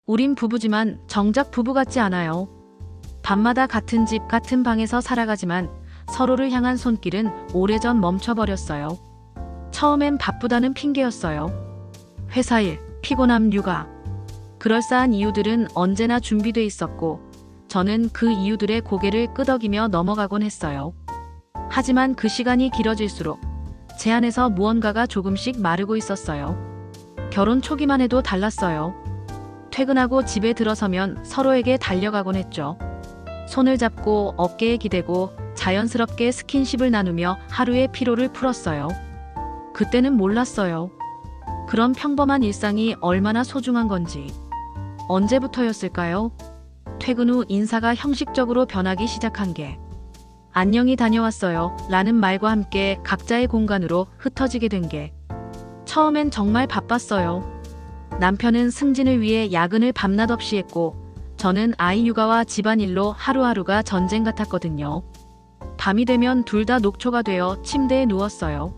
우린 부부지만 정작 부부 같지 않아요. 밤마다 같은 집, 같은 방에서 살아가지만 서로를 향한 손길은 오래전 멈춰버렸어요. 처음엔 바쁘다는 핑계였어요. 회사 일, 피곤함, 육아. 그럴싸한 이유들은 언제나 준비돼 있었고 저는 그 이유들의 고개를 끄덕이며 넘어가곤 했어요. 하지만 그 시간이 길어질수록 제 안에서 무언가가 조금씩 마르고 있었어요. 결혼 초기만 해도 달랐어요. 퇴근하고 집에 들어서면 서로에게 달려가곤 했죠. 손을 잡고 어깨에 기대고 자연스럽게 스킨십을 나누며 하루의 피로를 풀었어요. 그때는 몰랐어요. 그런 평범한 일상이 얼마나 소중한 건지. 언제부터였을까요? 퇴근 후 인사가 형식적으로 변하기 시작한 게 안녕히 다녀왔어요 라는 말과 함께 각자의 공간으로 흩어지게 된 게 처음엔 정말 바빴어요. 남편은 승진을 위해 야근을 밤낮 없이 했고 저는 아이 육아와 집안일로 하루하루가 전쟁 같았거든요. 밤이 되면 둘 다 녹초가 되어 침대에 누웠어요.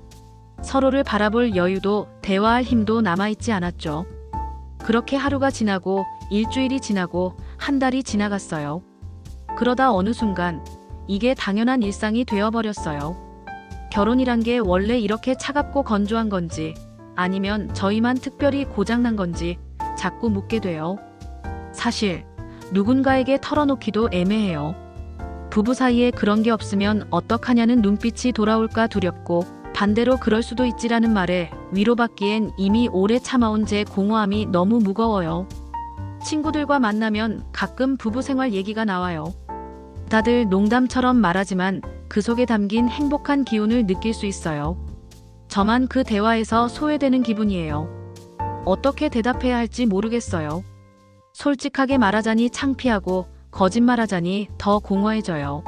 서로를 바라볼 여유도 대화할 힘도 남아있지 않았죠. 그렇게 하루가 지나고 일주일이 지나고 한 달이 지나갔어요. 그러다 어느 순간 이게 당연한 일상이 되어버렸어요. 결혼이란 게 원래 이렇게 차갑고 건조한 건지 아니면 저희만 특별히 고장난 건지 자꾸 묻게 돼요. 사실 누군가에게 털어놓기도 애매해요. 부부 사이에 그런 게 없으면 어떡하냐는 눈빛이 돌아올까 두렵고 반대로 그럴 수도 있지라는 말에 위로받기엔 이미 오래 참아온 제 공허함이 너무 무거워요. 친구들과 만나면 가끔 부부 생활 얘기가 나와요. 다들 농담처럼 말하지만 그 속에 담긴 행복한 기운을 느낄 수 있어요. 저만 그 대화에서 소외되는 기분이에요. 어떻게 대답해야 할지 모르겠어요. 솔직하게 말하자니 창피하고 거짓말하자니 더 공허해져요.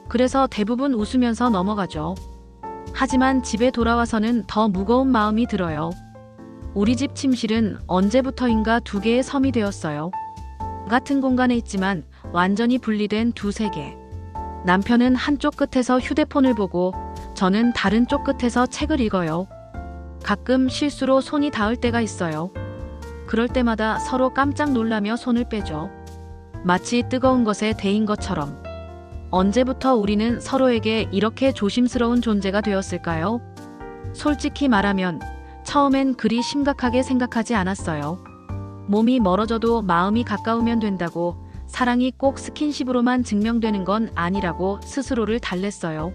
그래서 대부분 웃으면서 넘어가죠. 하지만 집에 돌아와서는 더 무거운 마음이 들어요. 우리 집 침실은 언제부터인가 두 개의 섬이 되었어요. 같은 공간에 있지만 완전히 분리된 두 세계. 남편은 한쪽 끝에서 휴대폰을 보고 저는 다른 쪽 끝에서 책을 읽어요. 가끔 실수로 손이 닿을 때가 있어요. 그럴 때마다 서로 깜짝 놀라며 손을 빼죠. 마치 뜨거운 것에 데인 것처럼. 언제부터 우리는 서로에게 이렇게 조심스러운 존재가 되었을까요? 솔직히 말하면 처음엔 그리 심각하게 생각하지 않았어요. 몸이 멀어져도 마음이 가까우면 된다고, 사랑이 꼭 스킨십으로만 증명되는 건 아니라고 스스로를 달랬어요.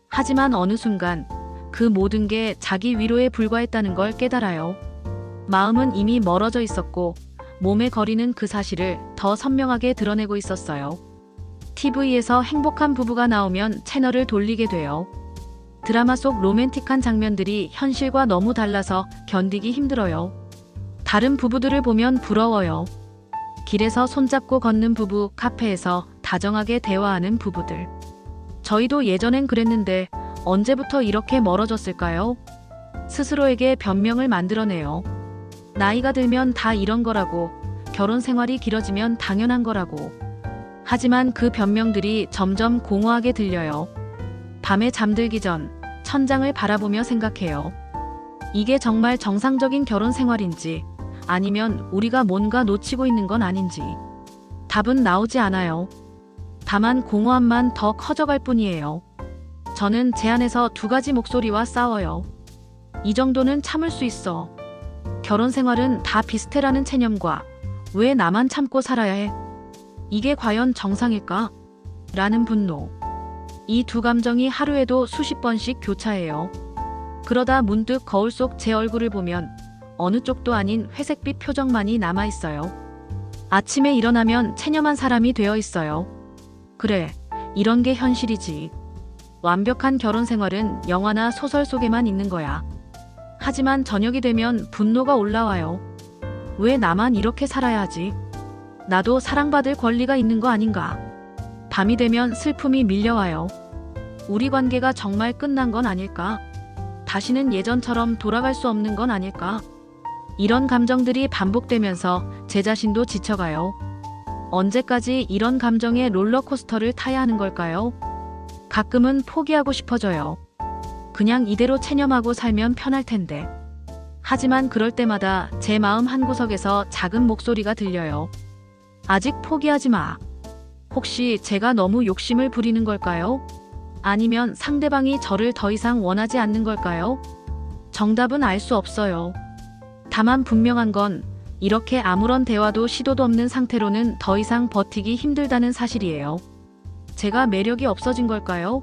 하지만 어느 순간 그 모든 게 자기 위로에 불과했다는 걸 깨달아요. 마음은 이미 멀어져 있었고 몸의 거리는 그 사실을 더 선명하게 드러내고 있었어요. TV에서 행복한 부부가 나오면 채널을 돌리게 돼요. 드라마 속 로맨틱한 장면들이 현실과 너무 달라서 견디기 힘들어요. 다른 부부들을 보면 부러워요. 길에서 손잡고 걷는 부부, 카페에서 다정하게 대화하는 부부들. 저희도 예전엔 그랬는데 언제부터 이렇게 멀어졌을까요? 스스로에게 변명을 만들어내요. 나이가 들면 다 이런 거라고, 결혼 생활이 길어지면 당연한 거라고. 하지만 그 변명들이 점점 공허하게 들려요. 밤에 잠들기 전 천장을 바라보며 생각해요. 이게 정말 정상적인 결혼 생활인지 아니면 우리가 뭔가 놓치고 있는 건 아닌지. 답은 나오지 않아요. 다만 공허함만 더 커져갈 뿐이에요. 저는 제 안에서 두 가지 목소리와 싸워요. 이 정도는 참을 수 있어. 결혼 생활은 다 비슷해라는 체념과 왜 나만 참고 살아야 해? 이게 과연 정상일까? 라는 분노. 이 두 감정이 하루에도 수십 번씩 교차해요. 그러다 문득 거울 속 제 얼굴을 보면 어느 쪽도 아닌 회색빛 표정만이 남아있어요. 아침에 일어나면 체념한 사람이 되어 있어요. 그래, 이런 게 현실이지. 완벽한 결혼 생활은 영화나 소설 속에만 있는 거야. 하지만 저녁이 되면 분노가 올라와요. 왜 나만 이렇게 살아야 하지? 나도 사랑받을 권리가 있는 거 아닌가? 밤이 되면 슬픔이 밀려와요. 우리 관계가 정말 끝난 건 아닐까? 다시는 예전처럼 돌아갈 수 없는 건 아닐까? 이런 감정들이 반복되면서 제 자신도 지쳐가요. 언제까지 이런 감정의 롤러코스터를 타야 하는 걸까요? 가끔은 포기하고 싶어져요. 그냥 이대로 체념하고 살면 편할 텐데. 하지만 그럴 때마다 제 마음 한구석에서 작은 목소리가 들려요. 아직 포기하지 마. 혹시 제가 너무 욕심을 부리는 걸까요? 아니면 상대방이 저를 더 이상 원하지 않는 걸까요? 정답은 알 수 없어요. 다만 분명한 건 이렇게 아무런 대화도 시도도 없는 상태로는 더 이상 버티기 힘들다는 사실이에요. 제가 매력이 없어진 걸까요?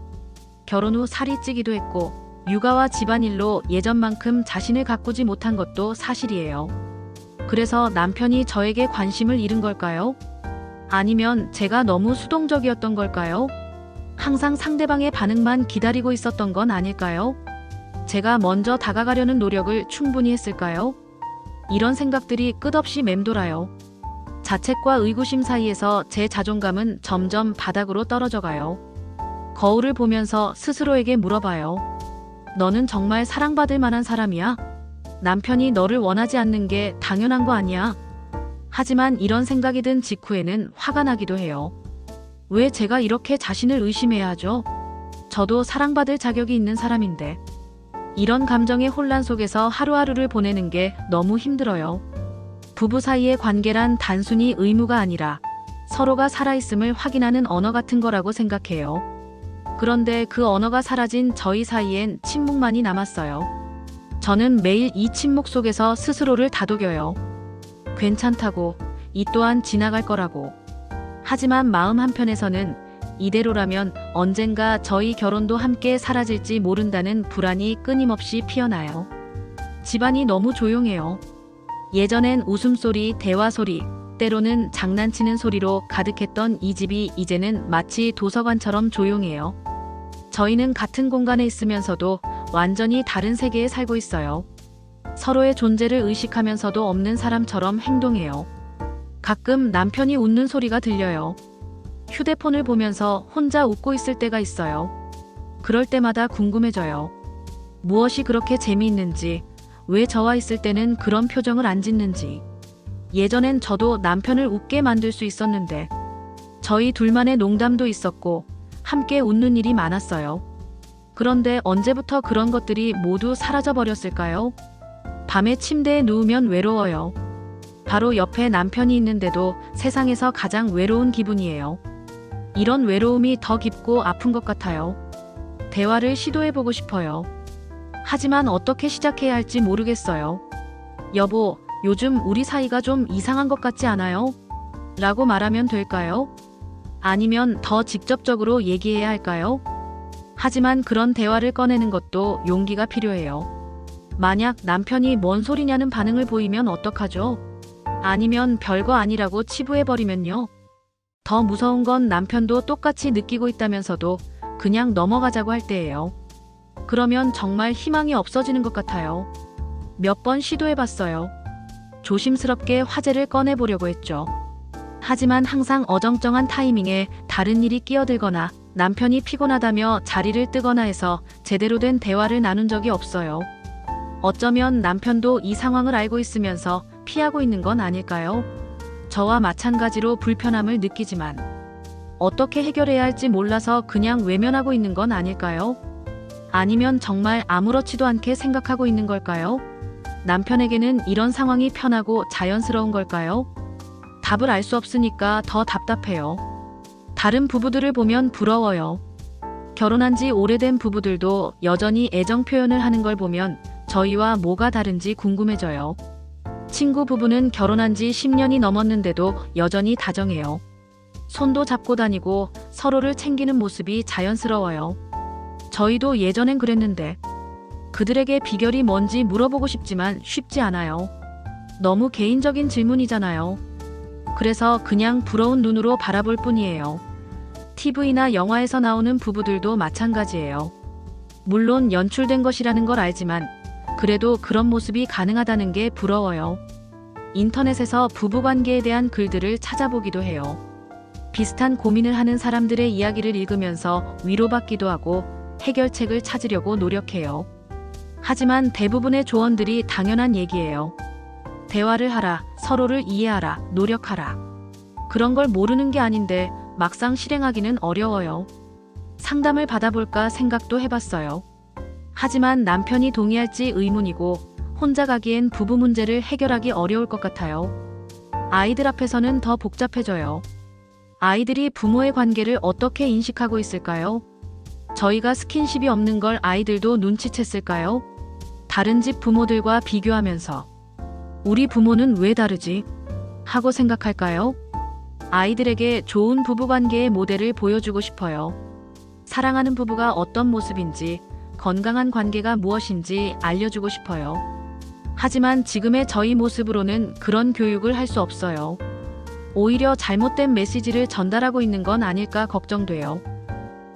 결혼 후 살이 찌기도 했고 육아와 집안일로 예전만큼 자신을 가꾸지 못한 것도 사실이에요. 그래서 남편이 저에게 관심을 잃은 걸까요? 아니면 제가 너무 수동적이었던 걸까요? 항상 상대방의 반응만 기다리고 있었던 건 아닐까요? 제가 먼저 다가가려는 노력을 충분히 했을까요? 이런 생각들이 끝없이 맴돌아요. 자책과 의구심 사이에서 제 자존감은 점점 바닥으로 떨어져 가요. 거울을 보면서 스스로에게 물어봐요. 너는 정말 사랑받을 만한 사람이야? 남편이 너를 원하지 않는 게 당연한 거 아니야? 하지만 이런 생각이 든 직후에는 화가 나기도 해요. 왜 제가 이렇게 자신을 의심해야 하죠? 저도 사랑받을 자격이 있는 사람인데. 이런 감정의 혼란 속에서 하루하루를 보내는 게 너무 힘들어요. 부부 사이의 관계란 단순히 의무가 아니라 서로가 살아있음을 확인하는 언어 같은 거라고 생각해요. 그런데 그 언어가 사라진 저희 사이엔 침묵만이 남았어요. 저는 매일 이 침묵 속에서 스스로를 다독여요. 괜찮다고, 이 또한 지나갈 거라고. 하지만 마음 한편에서는 이대로라면 언젠가 저희 결혼도 함께 사라질지 모른다는 불안이 끊임없이 피어나요. 집안이 너무 조용해요. 예전엔 웃음소리, 대화소리, 때로는 장난치는 소리로 가득했던 이 집이 이제는 마치 도서관처럼 조용해요. 저희는 같은 공간에 있으면서도 완전히 다른 세계에 살고 있어요. 서로의 존재를 의식하면서도 없는 사람처럼 행동해요. 가끔 남편이 웃는 소리가 들려요. 휴대폰을 보면서 혼자 웃고 있을 때가 있어요. 그럴 때마다 궁금해져요. 무엇이 그렇게 재미있는지, 왜 저와 있을 때는 그런 표정을 안 짓는지. 예전엔 저도 남편을 웃게 만들 수 있었는데, 저희 둘만의 농담도 있었고, 함께 웃는 일이 많았어요. 그런데 언제부터 그런 것들이 모두 사라져버렸을까요? 밤에 침대에 누우면 외로워요. 바로 옆에 남편이 있는데도 세상에서 가장 외로운 기분이에요. 이런 외로움이 더 깊고 아픈 것 같아요. 대화를 시도해보고 싶어요. 하지만 어떻게 시작해야 할지 모르겠어요. 여보, 요즘 우리 사이가 좀 이상한 것 같지 않아요? 라고 말하면 될까요? 아니면 더 직접적으로 얘기해야 할까요? 하지만 그런 대화를 꺼내는 것도 용기가 필요해요. 만약 남편이 뭔 소리냐는 반응을 보이면 어떡하죠? 아니면 별거 아니라고 치부해버리면요? 더 무서운 건 남편도 똑같이 느끼고 있다면서도 그냥 넘어가자고 할 때예요. 그러면 정말 희망이 없어지는 것 같아요. 몇 번 시도해봤어요. 조심스럽게 화제를 꺼내보려고 했죠. 하지만 항상 어정쩡한 타이밍에 다른 일이 끼어들거나 남편이 피곤하다며 자리를 뜨거나 해서 제대로 된 대화를 나눈 적이 없어요. 어쩌면 남편도 이 상황을 알고 있으면서 피하고 있는 건 아닐까요? 저와 마찬가지로 불편함을 느끼지만 어떻게 해결해야 할지 몰라서 그냥 외면하고 있는 건 아닐까요? 아니면 정말 아무렇지도 않게 생각하고 있는 걸까요? 남편에게는 이런 상황이 편하고 자연스러운 걸까요? 답을 알 수 없으니까 더 답답해요. 다른 부부들을 보면 부러워요. 결혼한 지 오래된 부부들도 여전히 애정 표현을 하는 걸 보면 저희와 뭐가 다른지 궁금해져요. 친구 부부는 결혼한 지 10년이 넘었는데도 여전히 다정해요. 손도 잡고 다니고 서로를 챙기는 모습이 자연스러워요. 저희도 예전엔 그랬는데 그들에게 비결이 뭔지 물어보고 싶지만 쉽지 않아요. 너무 개인적인 질문이잖아요. 그래서 그냥 부러운 눈으로 바라볼 뿐이에요. TV나 영화에서 나오는 부부들도 마찬가지예요. 물론 연출된 것이라는 걸 알지만 그래도 그런 모습이 가능하다는 게 부러워요. 인터넷에서 부부관계에 대한 글들을 찾아보기도 해요. 비슷한 고민을 하는 사람들의 이야기를 읽으면서 위로받기도 하고 해결책을 찾으려고 노력해요. 하지만 대부분의 조언들이 당연한 얘기예요. 대화를 하라, 서로를 이해하라, 노력하라. 그런 걸 모르는 게 아닌데 막상 실행하기는 어려워요. 상담을 받아볼까 생각도 해봤어요. 하지만 남편이 동의할지 의문이고 혼자 가기엔 부부 문제를 해결하기 어려울 것 같아요. 아이들 앞에서는 더 복잡해져요. 아이들이 부모의 관계를 어떻게 인식하고 있을까요? 저희가 스킨십이 없는 걸 아이들도 눈치챘을까요? 다른 집 부모들과 비교하면서 우리 부모는 왜 다르지? 하고 생각할까요? 아이들에게 좋은 부부관계의 모델을 보여주고 싶어요. 사랑하는 부부가 어떤 모습인지, 건강한 관계가 무엇인지 알려주고 싶어요. 하지만 지금의 저희 모습으로는 그런 교육을 할 수 없어요. 오히려 잘못된 메시지를 전달하고 있는 건 아닐까 걱정돼요.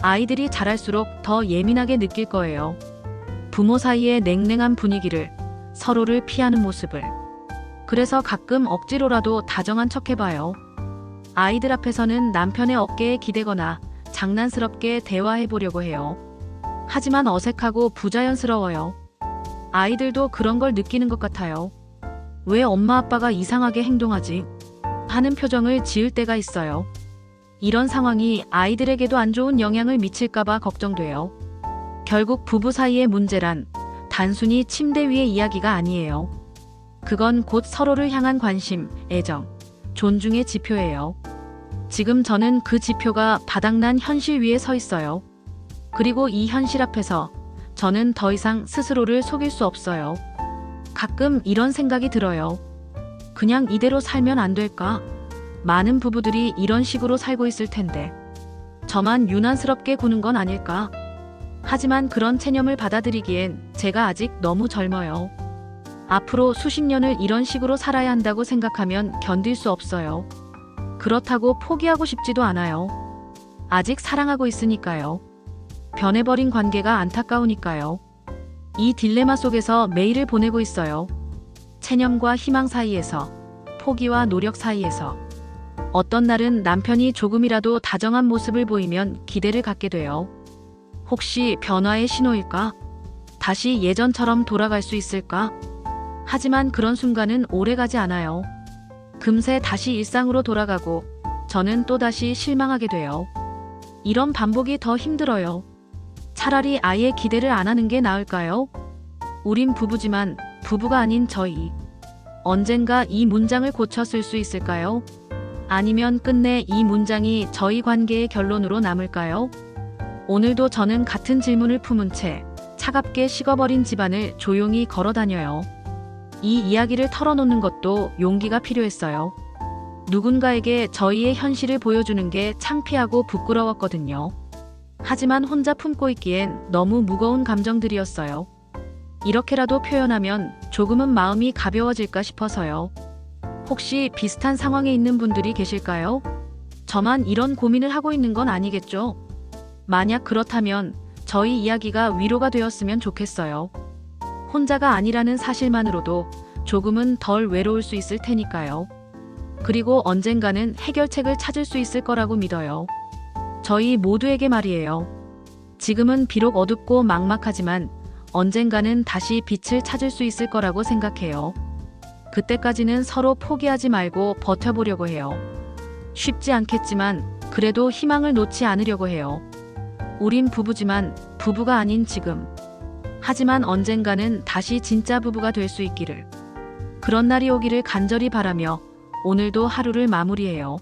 아이들이 자랄수록 더 예민하게 느낄 거예요. 부모 사이의 냉랭한 분위기를, 서로를 피하는 모습을. 그래서 가끔 억지로라도 다정한 척 해봐요. 아이들 앞에서는 남편의 어깨에 기대거나 장난스럽게 대화해보려고 해요. 하지만 어색하고 부자연스러워요. 아이들도 그런 걸 느끼는 것 같아요. 왜 엄마 아빠가 이상하게 행동하지? 하는 표정을 지을 때가 있어요. 이런 상황이 아이들에게도 안 좋은 영향을 미칠까봐 걱정돼요. 결국 부부 사이의 문제란 단순히 침대 위의 이야기가 아니에요. 그건 곧 서로를 향한 관심, 애정, 존중의 지표예요. 지금 저는 그 지표가 바닥난 현실 위에 서 있어요. 그리고 이 현실 앞에서 저는 더 이상 스스로를 속일 수 없어요. 가끔 이런 생각이 들어요. 그냥 이대로 살면 안 될까? 많은 부부들이 이런 식으로 살고 있을 텐데. 저만 유난스럽게 구는 건 아닐까? 하지만 그런 체념을 받아들이기엔 제가 아직 너무 젊어요. 앞으로 수십 년을 이런 식으로 살아야 한다고 생각하면 견딜 수 없어요. 그렇다고 포기하고 싶지도 않아요. 아직 사랑하고 있으니까요. 변해버린 관계가 안타까우니까요. 이 딜레마 속에서 매일을 보내고 있어요. 체념과 희망 사이에서, 포기와 노력 사이에서. 어떤 날은 남편이 조금이라도 다정한 모습을 보이면 기대를 갖게 돼요. 혹시 변화의 신호일까? 다시 예전처럼 돌아갈 수 있을까? 하지만 그런 순간은 오래가지 않아요. 금세 다시 일상으로 돌아가고 저는 또다시 실망하게 돼요. 이런 반복이 더 힘들어요. 차라리 아예 기대를 안 하는 게 나을까요? 우린 부부지만 부부가 아닌 저희. 언젠가 이 문장을 고쳐 쓸 수 있을까요? 아니면 끝내 이 문장이 저희 관계의 결론으로 남을까요? 오늘도 저는 같은 질문을 품은 채 차갑게 식어버린 집안을 조용히 걸어 다녀요. 이 이야기를 털어놓는 것도 용기가 필요했어요. 누군가에게 저희의 현실을 보여주는 게 창피하고 부끄러웠거든요. 하지만 혼자 품고 있기엔 너무 무거운 감정들이었어요. 이렇게라도 표현하면 조금은 마음이 가벼워질까 싶어서요. 혹시 비슷한 상황에 있는 분들이 계실까요? 저만 이런 고민을 하고 있는 건 아니겠죠? 만약 그렇다면 저희 이야기가 위로가 되었으면 좋겠어요. 혼자가 아니라는 사실만으로도 조금은 덜 외로울 수 있을 테니까요. 그리고 언젠가는 해결책을 찾을 수 있을 거라고 믿어요. 저희 모두에게 말이에요. 지금은 비록 어둡고 막막하지만 언젠가는 다시 빛을 찾을 수 있을 거라고 생각해요. 그때까지는 서로 포기하지 말고 버텨보려고 해요. 쉽지 않겠지만 그래도 희망을 놓지 않으려고 해요. 우린 부부지만 부부가 아닌 지금. 하지만 언젠가는 다시 진짜 부부가 될 수 있기를. 그런 날이 오기를 간절히 바라며 오늘도 하루를 마무리해요.